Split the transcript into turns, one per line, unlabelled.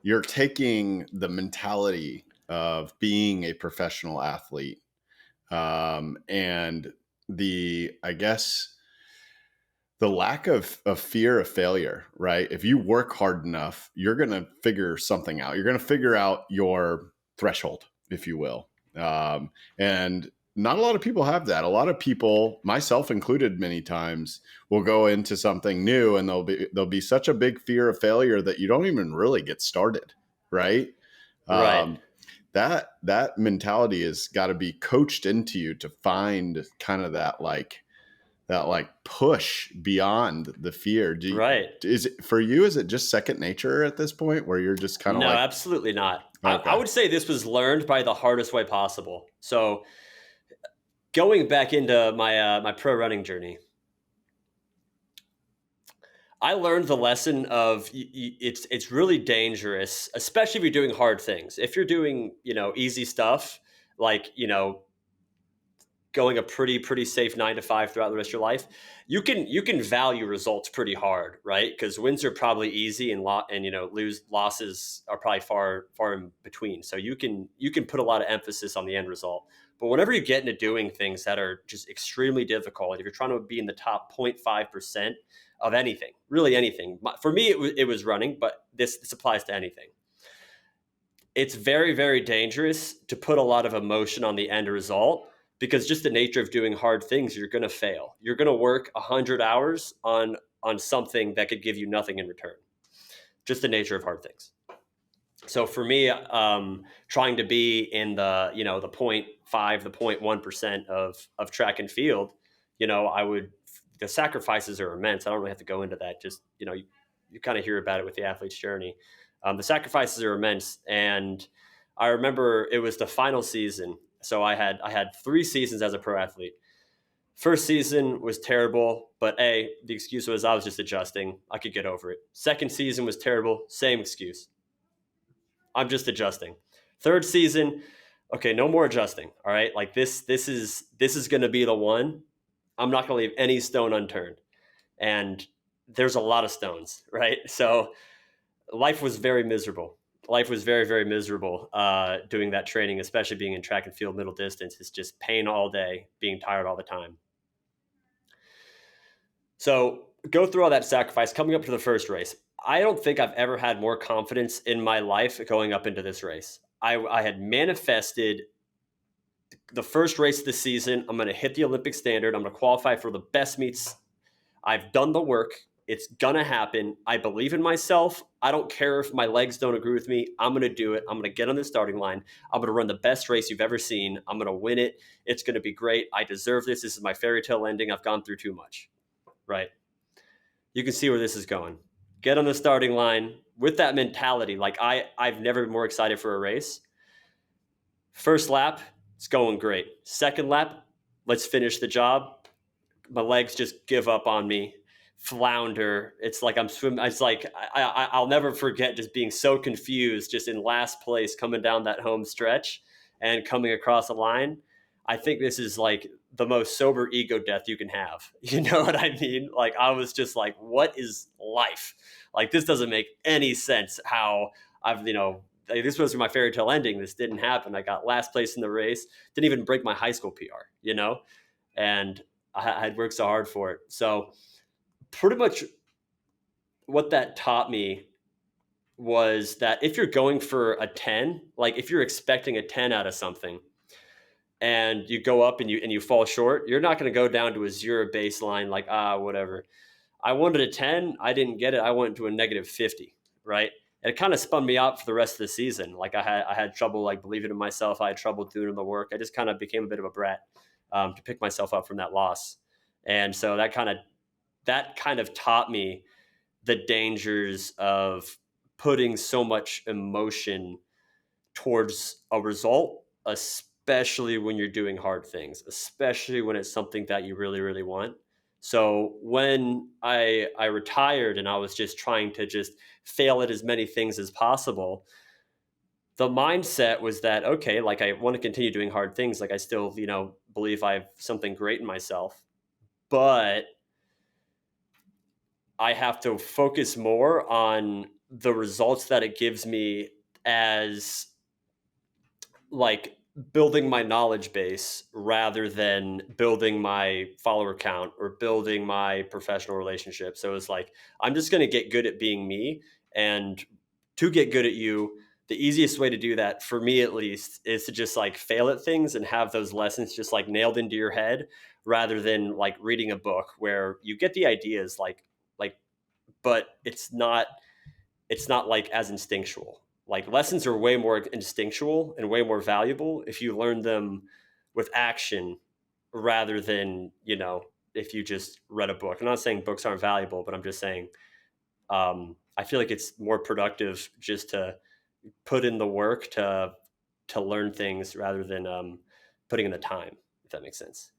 you're taking the mentality of being a professional athlete, and I guess, the lack of fear of failure, right? If you work hard enough, you're going to figure something out. You're going to figure out your threshold, if you will. And not a lot of people have that. A lot of people, myself included, many times will go into something new and there'll be such a big fear of failure that you don't even really get started, right?
Right.
Um, that mentality has got to be coached into you to find kind of that push beyond the fear.
Right.
Is it for you? Is it just second nature at this point where you're just kind of
No,
like,
absolutely not. I
okay,
would say this was learned by the hardest way possible. So going back into my pro running journey, I learned the lesson of it's really dangerous, especially if you're doing hard things. If you're doing easy stuff like going a pretty safe 9 to 5 throughout the rest of your life, you can value results pretty hard, right? Because wins are probably easy and lose losses are probably far in between. So you can put a lot of emphasis on the end result. But whenever you get into doing things that are just extremely difficult, if you're trying to be in the top 0.5% of anything, really anything, for me it was running, but this applies to anything. It's very dangerous to put a lot of emotion on the end result, because just the nature of doing hard things, you're going to fail. You're going to work 100 hours on something that could give you nothing in return. Just the nature of hard things. So for me, trying to be in the 0.5, the 0.1% of track and field, I would, the sacrifices are immense. I don't really have to go into that. Just you kind of hear about it with the athlete's journey. The sacrifices are immense, and I remember it was the final season. So I had 3 seasons as a pro athlete. First season was terrible, but the excuse was I was just adjusting. I could get over it. Second season was terrible, same excuse. I'm just adjusting. Third season, okay, no more adjusting. All right, like this is going to be the one. I'm not going to leave any stone unturned, and there's a lot of stones, right? So life was very miserable. Life was very miserable doing that training, especially being in track and field middle distance. It's just pain all day, being tired all the time. So go through all that sacrifice coming up to the first race. I don't think I've ever had more confidence in my life going up into this race. I had manifested the first race of the season. I'm going to hit the Olympic standard. I'm going to qualify for the best meets. I've done the work. It's going to happen. I believe in myself. I don't care if my legs don't agree with me. I'm going to do it. I'm going to get on the starting line. I'm going to run the best race you've ever seen. I'm going to win it. It's going to be great. I deserve this. This is my fairy tale ending. I've gone through too much, right? You can see where this is going. Get on the starting line with that mentality. Like I've never been more excited for a race. First lap, it's going great. Second lap, let's finish the job. My legs just give up on me, flounder. It's like I'm swimming. It's like I'll never forget just being so confused, just in last place, coming down that home stretch and coming across a line. I think this is like the most sober ego death you can have. You know what I mean? Like I was just like, what is life? Like this doesn't make any sense. How like, this was my fairy tale ending. This didn't happen. I got last place in the race. Didn't even break my high school PR. And I had worked so hard for it. So pretty much what that taught me was that if you're going for a 10, like if you're expecting a 10 out of something and you go up and you fall short, you're not going to go down to a 0 baseline like, whatever. I wanted a 10. I didn't get it. I went to a -50, right? And it kind of spun me out for the rest of the season. Like I had trouble like believing in myself. I had trouble doing the work. I just kind of became a bit of a brat to pick myself up from that loss. And so that kind of taught me the dangers of putting so much emotion towards a result, especially when you're doing hard things, especially when it's something that you really want. So when I retired and I was just trying to just fail at as many things as possible, the mindset was that, okay, like I want to continue doing hard things. Like I still, believe I have something great in myself, but I have to focus more on the results that it gives me as like building my knowledge base rather than building my follower count or building my professional relationship. So it's like, I'm just going to get good at being me. And to get good at you, the easiest way to do that, for me at least, is to just like fail at things and have those lessons just like nailed into your head rather than like reading a book where you get the ideas like, but it's not like as instinctual. Like lessons are way more instinctual and way more valuable if you learn them with action rather than, if you just read a book. I'm not saying books aren't valuable, but I'm just saying I feel like it's more productive just to put in the work to learn things rather than putting in the time, if that makes sense.